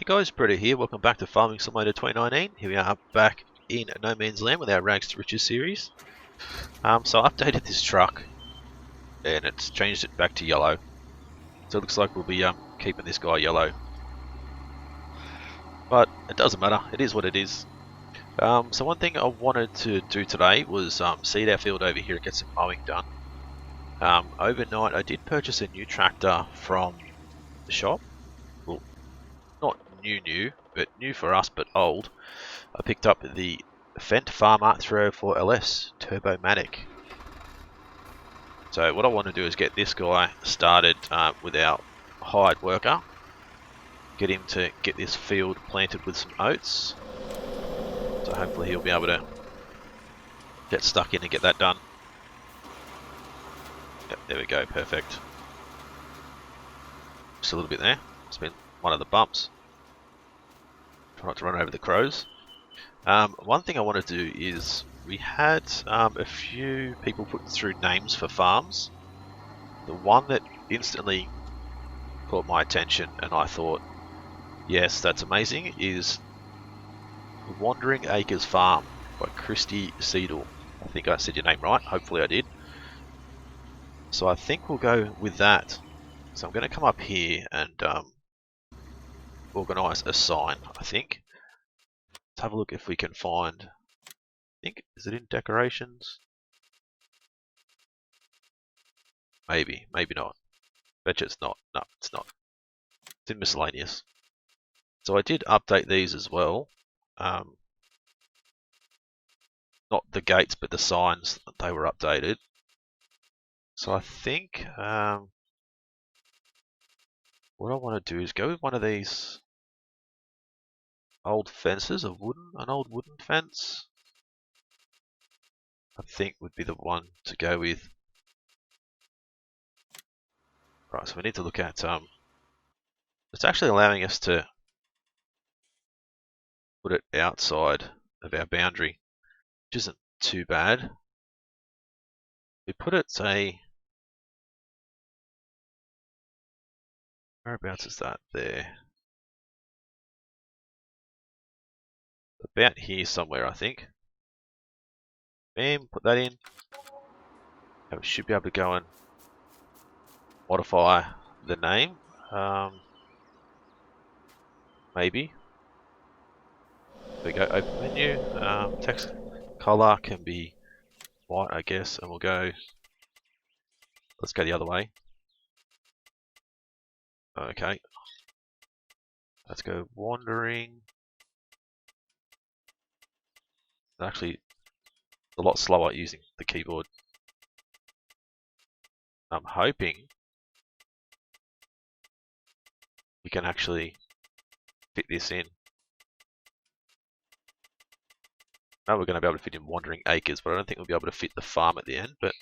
guys, Britto here. Welcome back to Farming Simulator 2019. Here we are back in No Man's Land with our Rags to Riches series. So I updated this truck and it's changed it back to yellow. So it looks like we'll be keeping this guy yellow. But it doesn't matter, it is what it is. So one thing I wanted to do today was seed our field over here and get some mowing done. Overnight I did purchase a new tractor from the shop. Well, not new, but new for us, but old. I picked up the Fendt Farmer 304 LS Turbomatic. So what I want to do is get this guy started with our hired worker. Get him to get this field planted with some oats. So hopefully he'll be able to get stuck in and get that done. Yep, there we go, perfect. Just a little bit there. It's been one of the bumps. Try not to run over the crows. One thing I want to do is we had a few people putting through names for farms. The one that instantly caught my attention and I thought, yes, that's amazing, is the Wandering Acres Farm by Christy Seedle. I think I said your name right, hopefully I did. So I think we'll go with that. So I'm going to come up here and organise a sign, I think. Let's have a look if we can find, I think, is it in decorations? Maybe, maybe not. Betcha it's not. No, it's not. It's in miscellaneous. So I did update these as well. Not the gates, but the signs, they were updated. So I think what I want to do is go with one of these old fences, an old wooden fence. I think would be the one to go with. Right, so we need to look at it's actually allowing us to put it outside of our boundary, which isn't too bad. We put it, say, whereabouts is that there? About here somewhere, I think. Bam, put that in. And we should be able to go and modify the name. Maybe. There we go, open menu. Text color can be white, I guess, and we'll go. Let's go the other way. Okay. Let's go wandering. Actually, a lot slower using the keyboard. I'm hoping we can actually fit this in. Now we're going to be able to fit in Wandering Acres, but I don't think we'll be able to fit the farm at the end. But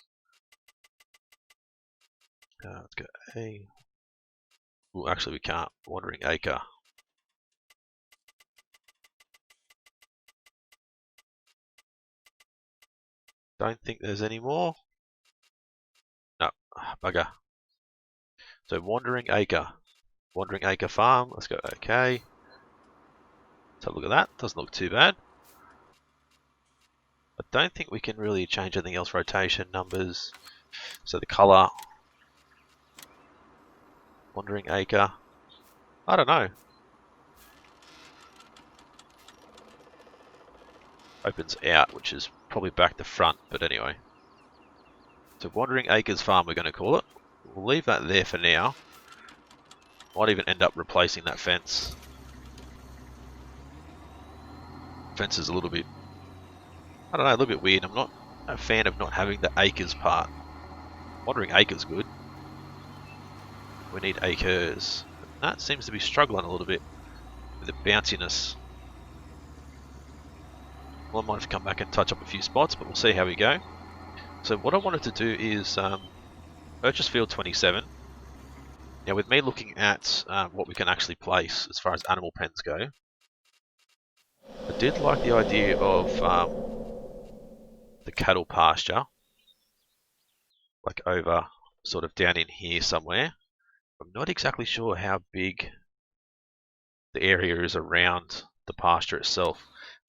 let's go A. Well, actually we can't. Wandering Acre. Don't think there's any more. No, bugger. So Wandering Acre. Wandering Acre Farm. Let's go OK. Let's have a look at that. Doesn't look too bad. I don't think we can really change anything else. Rotation, numbers. So the color. Wandering Acre. I don't know. Opens out, which is probably back to front, but anyway. So Wandering Acres Farm we're going to call it. We'll leave that there for now. Might even end up replacing that fence. Fence is a little bit, I don't know, a little bit weird. I'm not a fan of not having the acres part. Wandering Acres good. We need acres. That seems to be struggling a little bit with the bounciness. Well, I might have to come back and touch up a few spots, but we'll see how we go. So what I wanted to do is purchase field 27. Now with me looking at what we can actually place as far as animal pens go, I did like the idea of the cattle pasture, like over sort of down in here somewhere. I'm not exactly sure how big the area is around the pasture itself.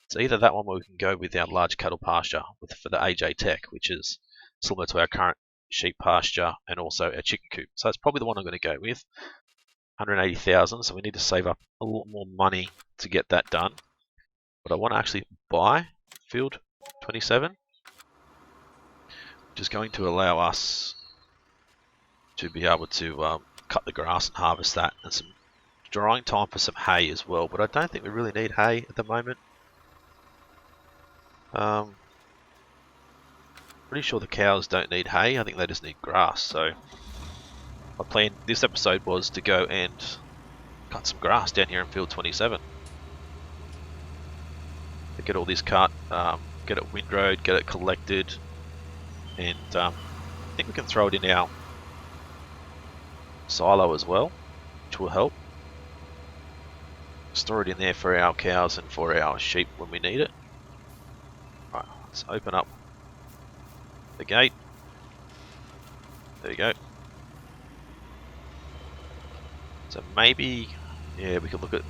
It's either that one where we can go with our large cattle pasture for the AJ Tech, which is similar to our current sheep pasture and also our chicken coop. So that's probably the one I'm going to go with. 180,000, so we need to save up a lot more money to get that done. But I want to actually buy field 27, which is going to allow us to be able to cut the grass and harvest that, and some drying time for some hay as well. But I don't think we really need hay at the moment. Pretty sure the cows don't need hay. I think they just need grass. So my plan this episode was to go and cut some grass down here in field 27. To get all this cut, get it windrowed, get it collected, and I think we can throw it in our silo as well, which will help. Store it in there for our cows and for our sheep when we need it. Right, let's open up the gate. There we go. So maybe, yeah, we could look at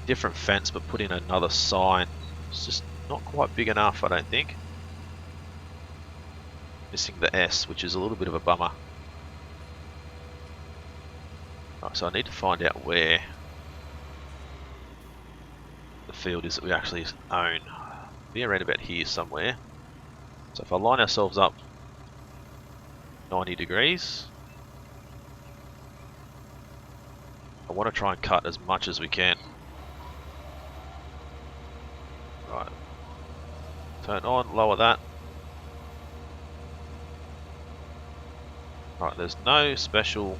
different fence, but put in another sign. It's just not quite big enough, I don't think. Missing the S, which is a little bit of a bummer. Right, so I need to find out where the field is that we actually own. Be around about here somewhere. So if I line ourselves up 90 degrees, I want to try and cut as much as we can. Right. Turn on, lower that. Right, there's no special.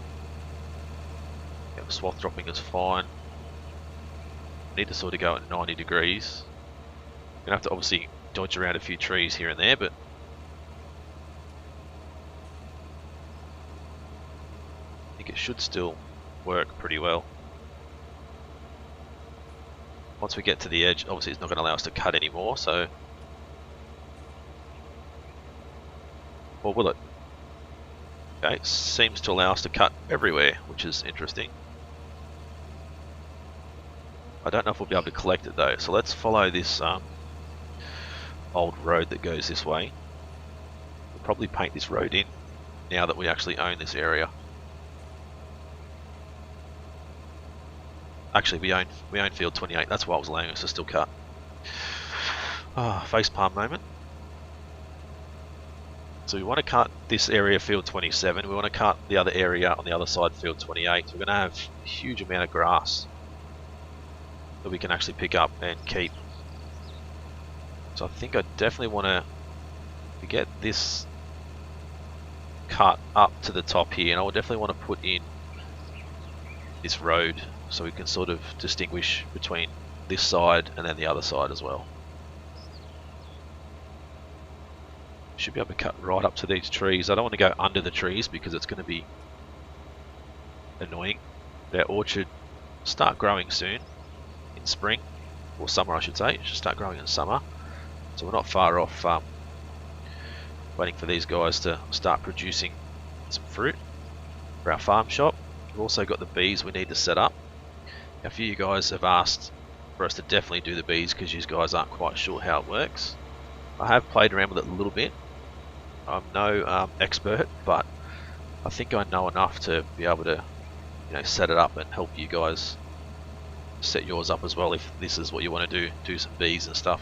Yeah, the swath dropping is fine. Need to sort of go at 90 degrees. Gonna have to obviously dodge around a few trees here and there, but I think it should still work pretty well. Once we get to the edge, obviously it's not going to allow us to cut anymore, so... Or will it? Okay, it seems to allow us to cut everywhere, which is interesting. I don't know if we'll be able to collect it though, so let's follow this old road that goes this way. We'll probably paint this road in now that we actually own this area. Actually, we own field 28. That's why I was allowing us to still cut. Oh, facepalm moment. So we want to cut this area field 27. We want to cut the other area on the other side field 28. So we're going to have a huge amount of grass that we can actually pick up and keep. So I think I definitely want to get this cut up to the top here, and I would definitely want to put in this road so we can sort of distinguish between this side and then the other side as well. Should be able to cut right up to these trees. I don't want to go under the trees because it's going to be annoying. Our orchard start growing soon in spring, or summer I should say. It should start growing in summer, so we're not far off waiting for these guys to start producing some fruit for our farm shop. We've also got the bees we need to set up. A few of you guys have asked for us to definitely do the bees because you guys aren't quite sure how it works. I have played around with it a little bit. I'm no expert, but I think I know enough to be able to, set it up and help you guys set yours up as well if this is what you want to do some bees and stuff.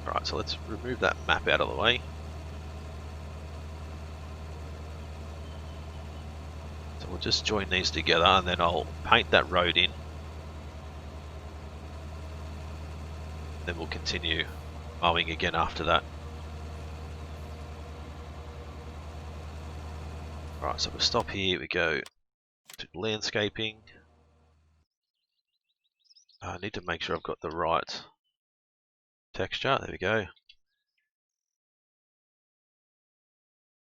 Alright, so let's remove that map out of the way. So we'll just join these together and then I'll paint that road in. Then we'll continue mowing again after that. Alright, so we'll stop here, we go to landscaping. I need to make sure I've got the right texture, there we go.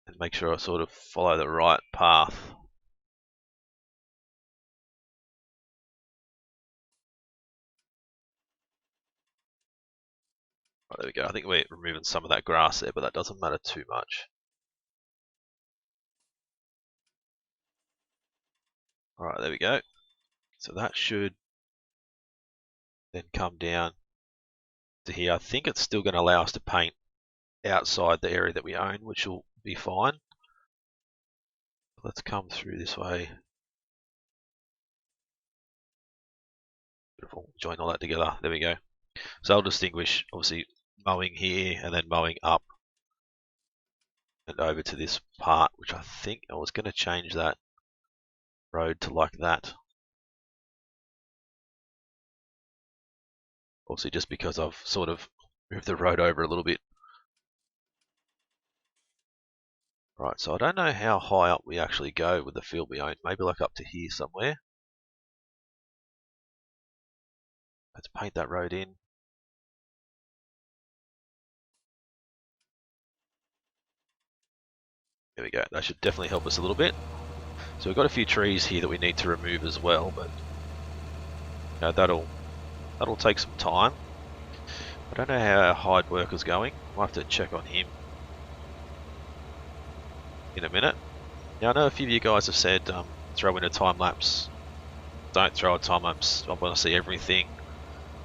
And make sure I sort of follow the right path. Right, there we go. I think we're removing some of that grass there, but that doesn't matter too much. Alright, there we go. So that should then come down to here. I think it's still going to allow us to paint outside the area that we own, which will be fine. Let's come through this way. Beautiful. Join all that together. There we go. So I'll distinguish, obviously, mowing here and then mowing up and over to this part, which I think I was going to change that road to like that. Obviously, just because I've sort of moved the road over a little bit. Right, so I don't know how high up we actually go with the field we own. Maybe like up to here somewhere. Let's paint that road in. There we go. That should definitely help us a little bit. So we've got a few trees here that we need to remove as well, but you know, that'll take some time. I don't know how our hide worker's going. We'll have to check on him in a minute. Now I know a few of you guys have said throw in a time lapse. Don't throw a time lapse. I want to see everything.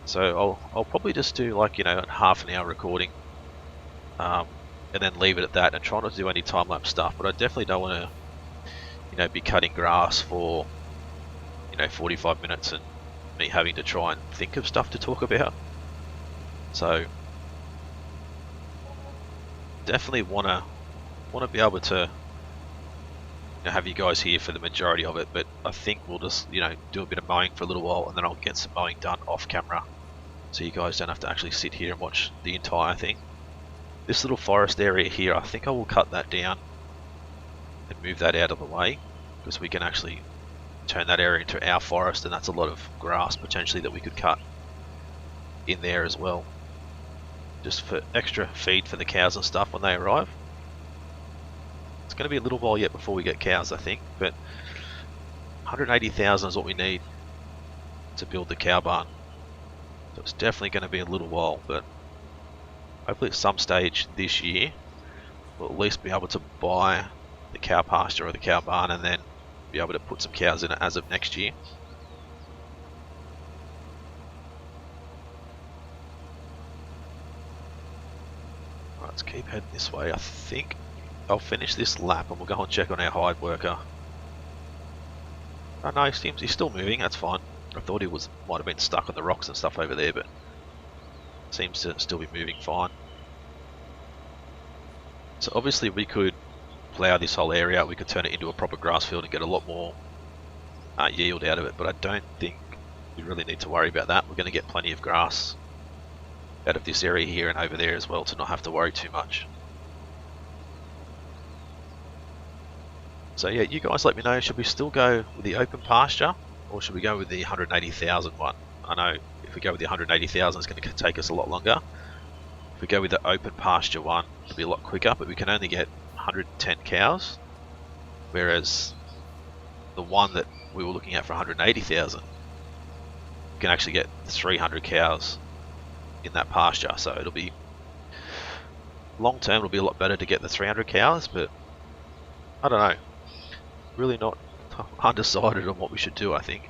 So I'll probably just do like, you know, a half an hour recording, and then leave it at that, and try not to do any time lapse stuff. But I definitely don't want to, you know, be cutting grass for, you know, 45 minutes and me having to try and think of stuff to talk about. So definitely want to be able to, you know, have you guys here for the majority of it. But I think we'll just, you know, do a bit of mowing for a little while, and then I'll get some mowing done off camera, so you guys don't have to actually sit here and watch the entire thing. This little forest area here, I think I will cut that down and move that out of the way, because we can actually turn that area into our forest, and that's a lot of grass potentially that we could cut in there as well, just for extra feed for the cows and stuff when they arrive. It's going to be a little while yet before we get cows, I think, but 180,000 is what we need to build the cow barn. So it's definitely going to be a little while, but hopefully at some stage this year we'll at least be able to buy the cow pasture or the cow barn, and then be able to put some cows in it as of next year. Right, let's keep heading this way. I think I'll finish this lap and we'll go and check on our hide worker. Oh no, he's still moving, that's fine. I thought he might have been stuck on the rocks and stuff over there, but seems to still be moving fine. So obviously we could plough this whole area out, we could turn it into a proper grass field and get a lot more yield out of it, but I don't think we really need to worry about that. We're going to get plenty of grass out of this area here and over there as well, to not have to worry too much. So yeah, you guys let me know, should we still go with the open pasture, or should we go with the 180,000 one? I know if we go with the 180,000 it's going to take us a lot longer. If we go with the open pasture one, it'll be a lot quicker, but we can only get 110 cows, whereas the one that we were looking at for 180,000, we can actually get 300 cows in that pasture. So it'll be, long term it'll be a lot better to get the 300 cows, but I don't know, really not undecided on what we should do, I think.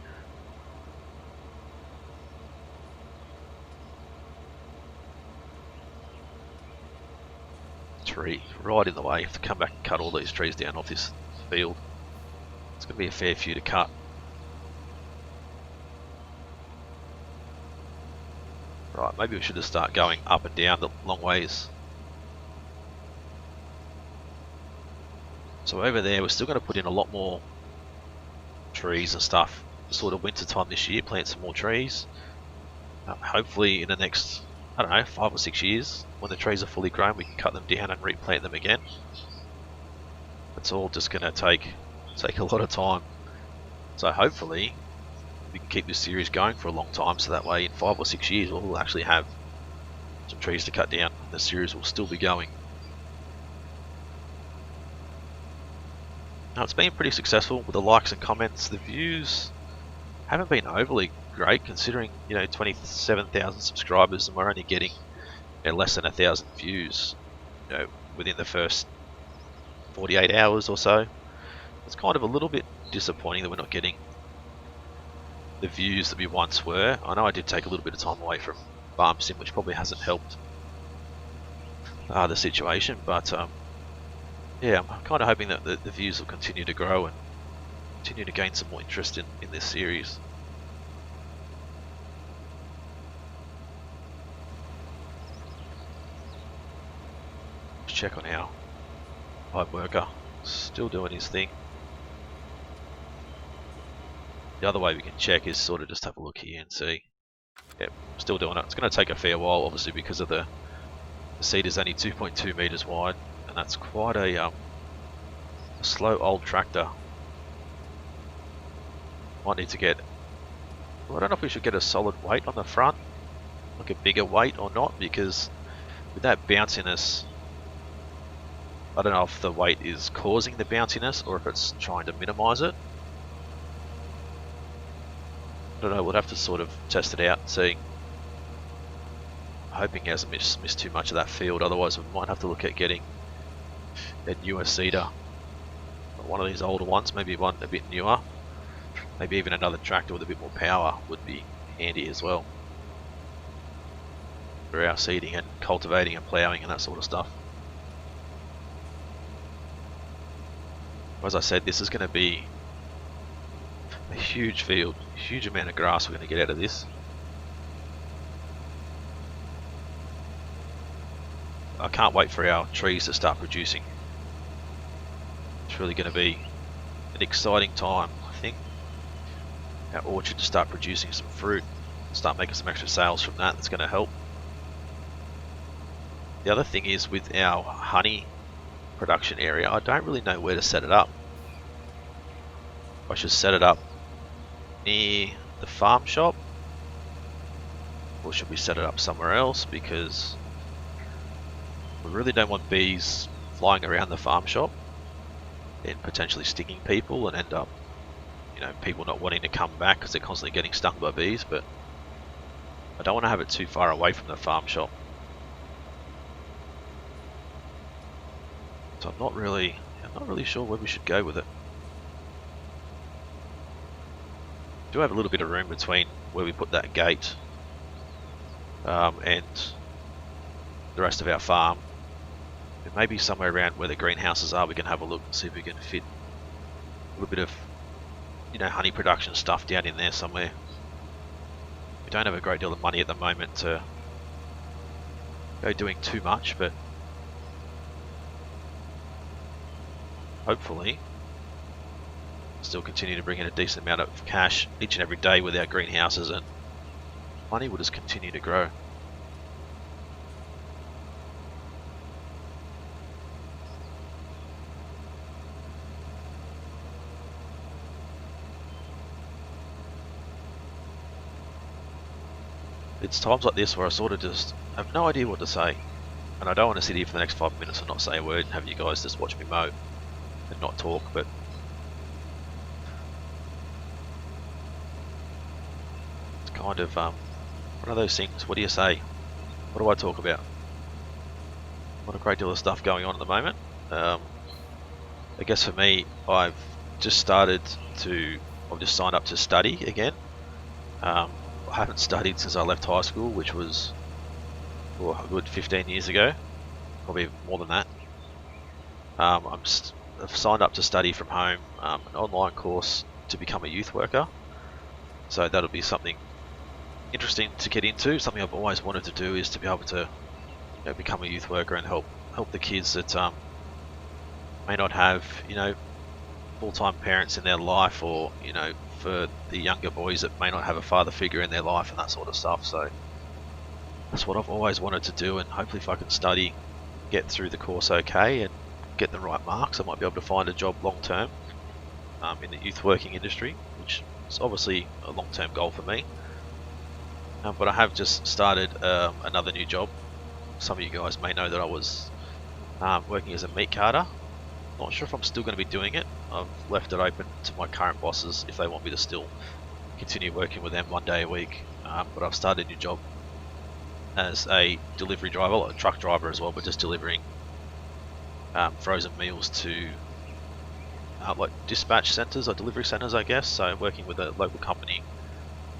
Tree right in the way. Have to come back and cut all these trees down off this field. It's going to be a fair few to cut. Right, maybe we should just start going up and down the long ways. So over there we're still going to put in a lot more trees and stuff, sort of winter time this year, plant some more trees. Hopefully in the next, I don't know, 5 or 6 years, when the trees are fully grown, we can cut them down and replant them again. It's all just going to take a lot of time. So hopefully we can keep this series going for a long time, so that way in 5 or 6 years we'll actually have some trees to cut down. The series will still be going. Now it's been pretty successful with the likes and comments. The views haven't been overly great, considering, you know, 27,000 subscribers and we're only getting, you know, less than 1,000 views, you know, within the first 48 hours or so. It's kind of a little bit disappointing that we're not getting the views that we once were. I know I did take a little bit of time away from farm sim, which probably hasn't helped the situation, but yeah, I'm kind of hoping that the views will continue to grow and continue to gain some more interest in this series. Let's check on our pipe worker, still doing his thing. The other way we can check is sort of just have a look here and see. Yep, still doing it. It's going to take a fair while, obviously, because of the seat is only 2.2 meters wide, and that's quite a slow old tractor. Might need to get, well, I don't know if we should get a solid weight on the front, like a bigger weight or not, because with that bounciness, I don't know if the weight is causing the bounciness or if it's trying to minimize it. I don't know, we'll have to sort of test it out and see. Hoping he hasn't missed too much of that field, otherwise we might have to look at getting a newer seeder. One of these older ones, maybe one a bit newer. Maybe even another tractor with a bit more power would be handy as well for our seeding and cultivating and ploughing and that sort of stuff. As I said, this is going to be a huge field, huge amount of grass we're going to get out of this. I can't wait for our trees to start producing. It's really going to be an exciting time, I think. Our orchard to start producing some fruit, start making some extra sales from that. That's going to help. The other thing is with our honey production area, I don't really know where to set it up. I should set it up near the farm shop, or should we set it up somewhere else, because we really don't want bees flying around the farm shop and potentially stinging people and end up, you know, people not wanting to come back because they're constantly getting stung by bees. But I don't want to have it too far away from the farm shop. So I'm not really sure where we should go with it. We do have a little bit of room between where we put that gate and the rest of our farm. It may be somewhere around where the greenhouses are. We can have a look and see if we can fit a little bit of, you know, honey production stuff down in there somewhere. We don't have a great deal of money at the moment to go doing too much, but hopefully still continue to bring in a decent amount of cash each and every day with our greenhouses, and money will just continue to grow. It's times like this where I sort of just have no idea what to say, and I don't want to sit here for the next 5 minutes and not say a word and have you guys just watch me mow and not talk. But it's kind of one of those things. What do you say? What do I talk about? Not a great deal of stuff going on at the moment. I guess for me, I've just signed up to study again. I haven't studied since I left high school, which was a good 15 years ago, probably more than that. I've signed up to study from home, an online course to become a youth worker. So that'll be something interesting to get into. Something I've always wanted to do is to be able to, you know, become a youth worker and help the kids that may not have, you know, full-time parents in their life, or, you know, for the younger boys that may not have a father figure in their life and that sort of stuff. So that's what I've always wanted to do, and hopefully if I can study, get through the course okay and get the right marks, I might be able to find a job long term in the youth working industry, which is obviously a long-term goal for me. But I have just started another new job. Some of you guys may know that I was working as a meat carter. Not sure if I'm still going to be doing it. I've left it open to my current bosses if they want me to still continue working with them 1 day a week. But I've started a new job as a delivery driver, like a truck driver as well, but just delivering frozen meals to like dispatch centres or delivery centres, I guess. So working with a local company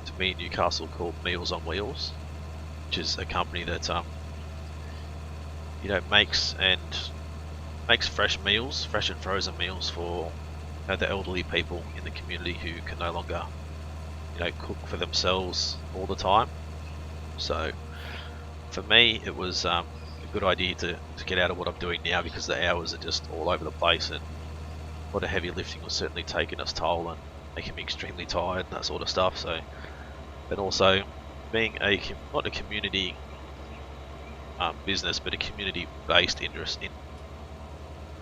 to me in Newcastle called Meals on Wheels, which is a company that makes fresh meals, fresh and frozen meals for the elderly people in the community who can no longer cook for themselves all the time. So for me it was a good idea to get out of what I'm doing now, because the hours are just all over the place, and a lot of heavy lifting was certainly taking its toll and making me extremely tired and that sort of stuff. So, but also being not a community business, but a community-based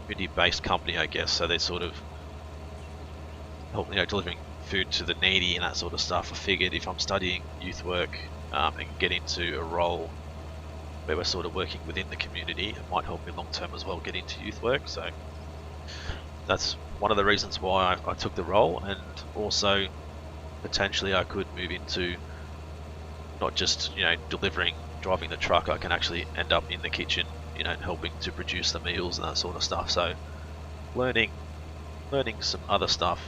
community-based company, I guess. So they're sort of delivering food to the needy and that sort of stuff. I figured if I'm studying youth work and get into a role where we're sort of working within the community, it might help me long term as well get into youth work. So that's one of the reasons why I took the role, and also potentially I could move into not just driving the truck. I can actually end up in the kitchen, helping to produce the meals and that sort of stuff. So learning some other stuff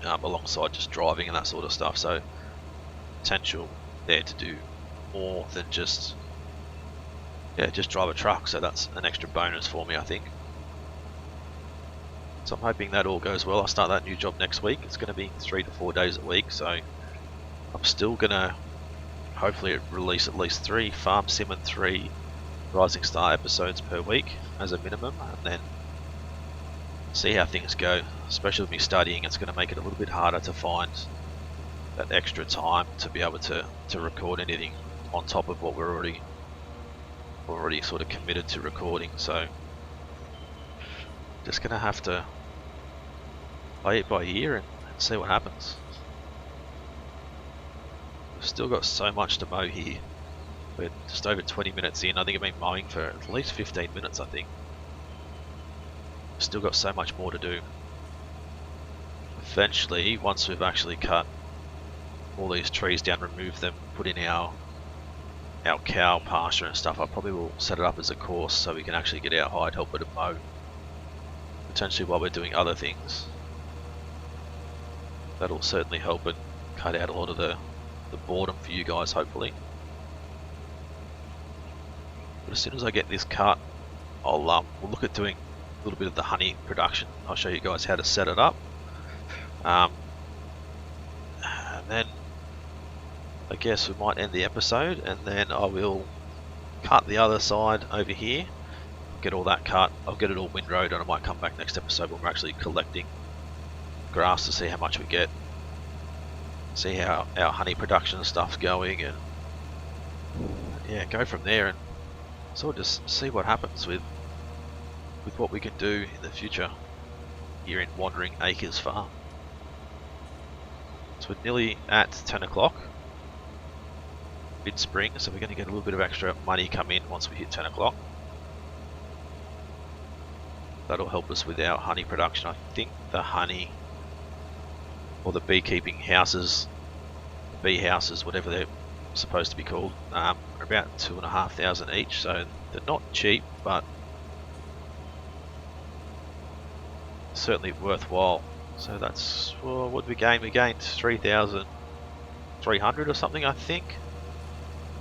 alongside just driving and that sort of stuff. So potential there to do more than just drive a truck. So that's an extra bonus for me, I think. So I'm hoping that all goes well. I start that new job next week. It's going to be 3 to 4 days a week. So I'm still going to hopefully release at least 3 Farm Sim and 3 Rising Star episodes per week as a minimum, and then see how things go. Especially with me studying, it's going to make it a little bit harder to find that extra time to be able to record anything on top of what we're already sort of committed to recording. So just gonna have to play it by ear and see what happens. We've still got so much to mow here. We're just over 20 minutes in. I think I've been mowing for at least 15 minutes, I think. Still got so much more to do. Eventually, once we've actually cut all these trees down, remove them, put in our cow pasture and stuff, I probably will set it up as a course so we can actually get our hired helper to mow, potentially while we're doing other things. That'll certainly help and cut out a lot of the boredom for you guys, hopefully. But as soon as I get this cut, we'll look at doing a little bit of the honey production. I'll show you guys how to set it up, and then I guess we might end the episode, and then I will cut the other side over here, get all that cut. I'll get it all windrowed, and I might come back next episode when we're actually collecting grass to see how much we get, see how our honey production and stuff's going, and yeah, go from there and sort of just see what happens with what we can do in the future here in Wandering Acres Farm. So we're nearly at 10 o'clock, mid-spring, so we're going to get a little bit of extra money come in once we hit 10 o'clock. That'll help us with our honey production. I think the honey, or the beekeeping houses, bee houses, whatever they're supposed to be called, are about 2,500 each, so they're not cheap, but certainly worthwhile. So that's what we gained. We gained 3,300 or something, I think.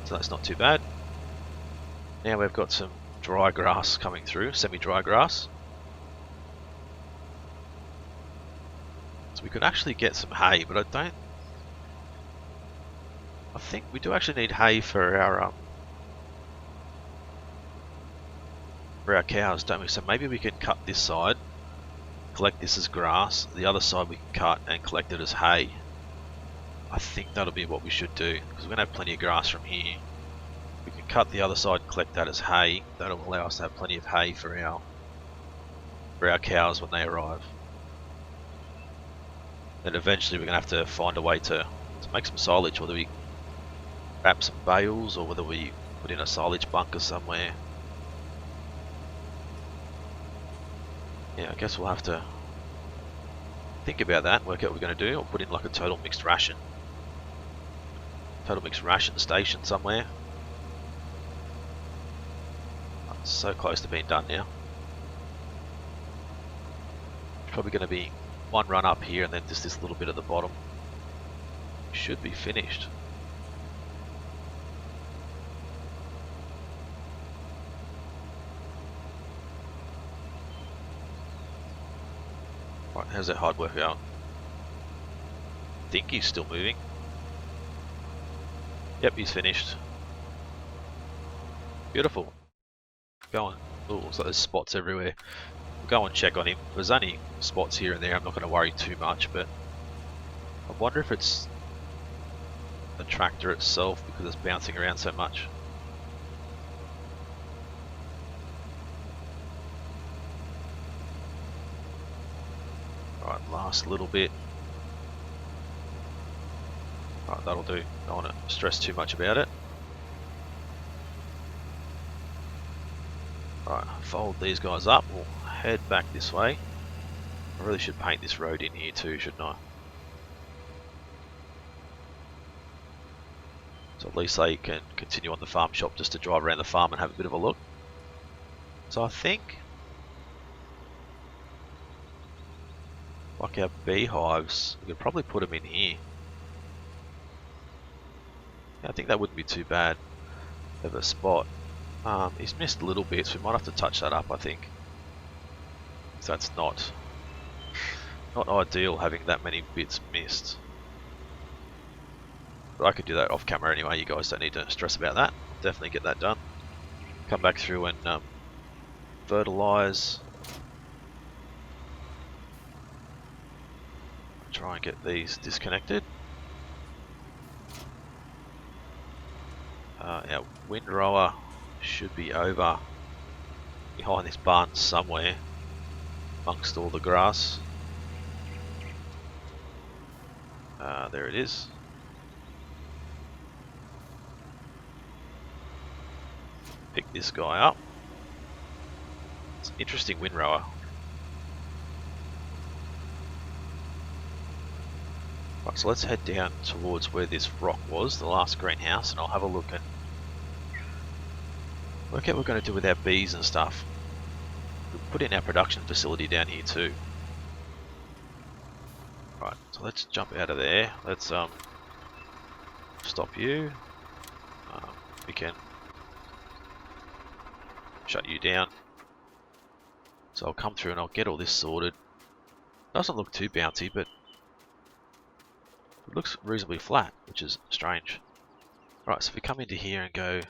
So that's not too bad. Now we've got some dry grass coming through, semi-dry grass. So we could actually get some hay, but I think we do actually need hay for our cows, don't we? So maybe we can cut this side, collect this as grass, the other side we can cut and collect it as hay. I think that'll be what we should do, because we're going to have plenty of grass from here. We can cut the other side and collect that as hay. That'll allow us to have plenty of hay for our cows when they arrive. Then eventually we're going to have to find a way to make some silage, whether we wrap some bales or whether we put in a silage bunker somewhere. Yeah, I guess we'll have to think about that, work out what we're going to do, or put in like a total mixed ration station somewhere. It's so close to being done now. It's probably going to be one run up here and then just this little bit at the bottom. should be finished. Right, how's that hard work going? I think he's still moving. Yep, he's finished. Beautiful. Go on. Oh, looks like there's spots everywhere. We'll go and check on him. There's only spots here and there. I'm not going to worry too much, but I wonder if it's the tractor itself because it's bouncing around so much. Right, last little bit. Right, that'll do. Don't want to stress too much about it. Right, fold these guys up. We'll head back this way. I really should paint this road in here too, shouldn't I? So at least they can continue on the farm shop just to drive around the farm and have a bit of a look. So I think, like our beehives, we could probably put them in here. Yeah, I think that wouldn't be too bad of a spot. He's missed little bits, we might have to touch that up I think. So that's not ideal having that many bits missed. But I could do that off camera anyway, you guys don't need to stress about that. Definitely get that done. Come back through and fertilise. Try and get these disconnected. Our windrower should be over behind this barn somewhere amongst all the grass. There it is. Pick this guy up. It's an interesting windrower. Right, so let's head down towards where this rock was, the last greenhouse, and I'll have a look and work out what we're going to do with our bees and stuff. We'll put in our production facility down here too. Right, so let's jump out of there. Let's stop you. We can shut you down. So I'll come through and I'll get all this sorted. Doesn't look too bouncy, but it looks reasonably flat, which is strange. Right, so if we come into here and go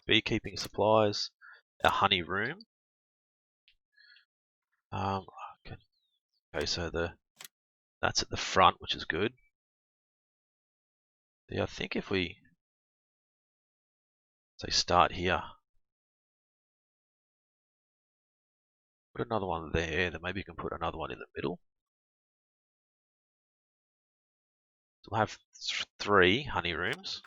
beekeeping supplies, our honey room. Okay, so that's at the front, which is good. Yeah, I think if we say start here, put another one there, then maybe you can put another one in the middle. So we'll have 3 honey rooms.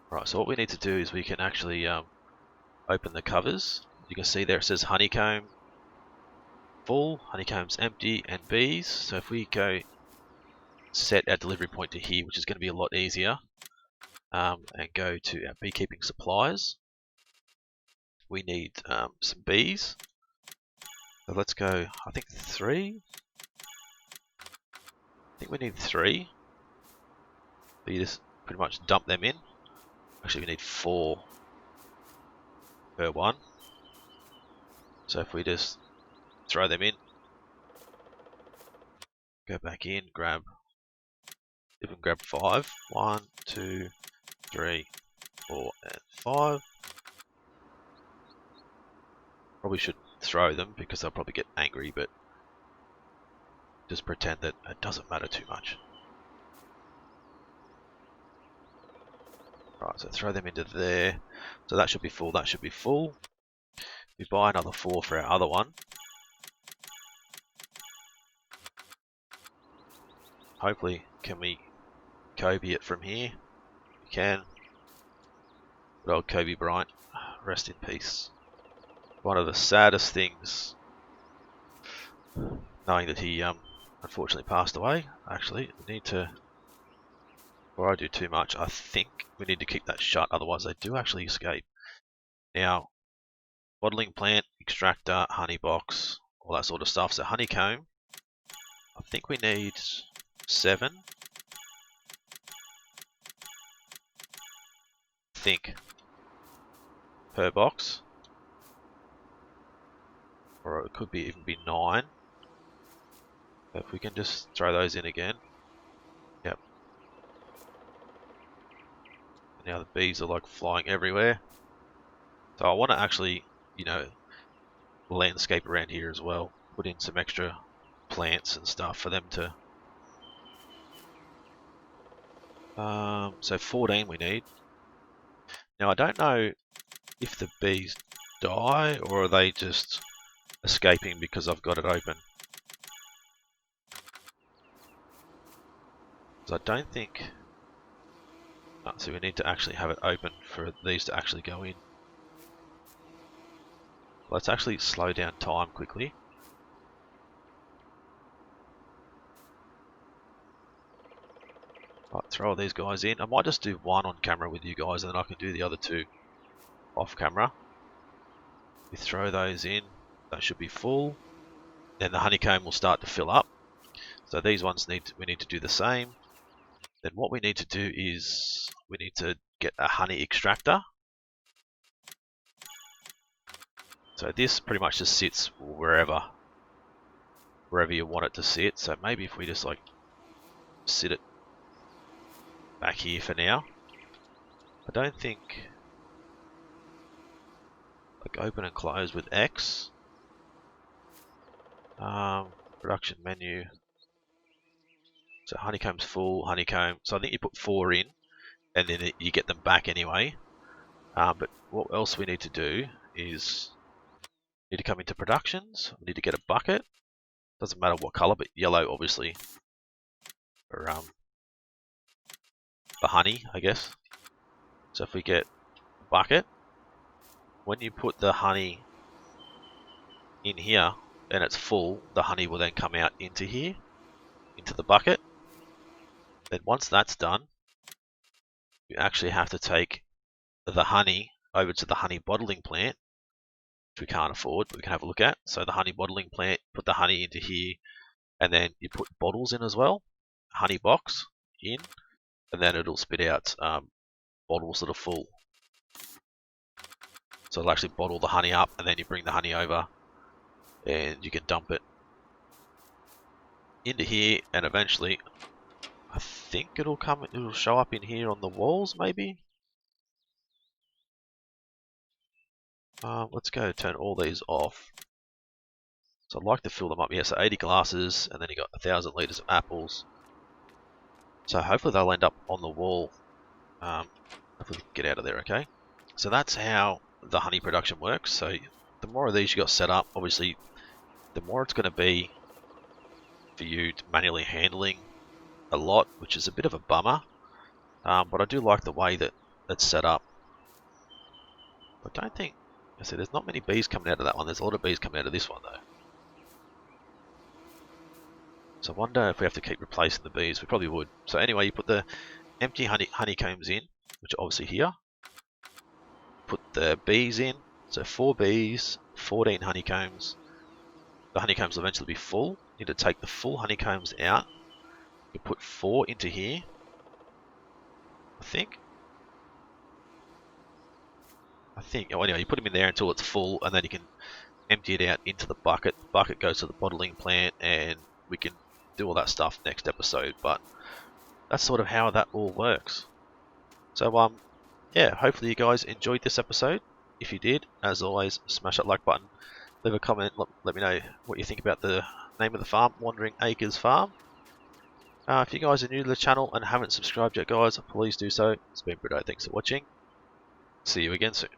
Right, so what we need to do is we can actually open the covers. You can see there it says honeycomb full, honeycomb's empty, and bees. So if we go set our delivery point to here, which is going to be a lot easier, and go to our beekeeping supplies, we need some bees. So let's go, I think 3. I think we need 3. So you just pretty much dump them in. Actually, we need 4 per one. So if we just throw them in, go back in, grab, even grab 5. 1, 2, 3, 4, and 5. Probably shouldn't throw them because they'll probably get angry, but just pretend that it doesn't matter too much. Right, so throw them into there. So that should be full, that should be full. We buy another 4 for our other one. Hopefully, can we Kobe it from here? We can. Good old Kobe Bryant, rest in peace. One of the saddest things, knowing that he unfortunately passed away. Actually, we need to, before I do too much, I think we need to keep that shut, otherwise they do actually escape. Now, bottling plant, extractor, honey box, all that sort of stuff. So honeycomb, I think we need 7, I think, per box. Or it could even be 9. If we can just throw those in again. Yep. Now the bees are like flying everywhere. So I want to actually, you know, landscape around here as well. Put in some extra plants and stuff for them to... so 14 we need. Now I don't know if the bees die or are they just escaping because I've got it open. So I don't think... Oh, so we need to actually have it open for these to actually go in. Let's actually slow down time quickly. Right, throw all these guys in. I might just do one on camera with you guys and then I can do the other 2 off camera. We throw those in. They should be full. Then the honeycomb will start to fill up. So these ones we need to do the same. Then what we need to do is we need to get a honey extractor. So this pretty much just sits wherever you want it to sit. So maybe if we just like sit it back here for now. I don't think like open and close with X. Production menu. So honeycomb's full, honeycomb. So I think you put 4 in and then you get them back anyway. But what else we need to do is we need to come into productions. We need to get a bucket. Doesn't matter what color, but yellow obviously for honey, I guess. So if we get a bucket, when you put the honey in here and it's full, the honey will then come out into here, into the bucket. Then once that's done, you actually have to take the honey over to the honey bottling plant, which we can't afford, but we can have a look at. So the honey bottling plant, put the honey into here, and then you put bottles in as well, honey box in, and then it'll spit out bottles that are full. So it'll actually bottle the honey up, and then you bring the honey over, and you can dump it into here, and eventually, I think it'll show up in here on the walls, maybe. Let's go turn all these off. So I'd like to fill them up. Yeah, so 80 glasses, and then you got 1,000 liters of apples. So hopefully they'll end up on the wall. If we can get out of there, okay? So that's how the honey production works. So the more of these you got set up, obviously, the more it's going to be for you to manually handling a lot, which is a bit of a bummer. But I do like the way that it's set up. I don't think... I said there's not many bees coming out of that one. There's a lot of bees coming out of this one, though. So I wonder if we have to keep replacing the bees. We probably would. So anyway, you put the empty honeycombs in, which are obviously here. Put the bees in. So 4 bees, 14 honeycombs. The honeycombs will eventually be full. You need to take the full honeycombs out. You put 4 into here, I think. Oh, anyway, you put them in there until it's full, and then you can empty it out into the bucket. The bucket goes to the bottling plant, and we can do all that stuff next episode. But that's sort of how that all works. So, yeah, hopefully you guys enjoyed this episode. If you did, as always, smash that like button. Leave a comment. Let me know what you think about the name of the farm, Wandering Acres Farm. If you guys are new to the channel and haven't subscribed yet, guys, please do so. It's been Britto. Thanks for watching. See you again soon.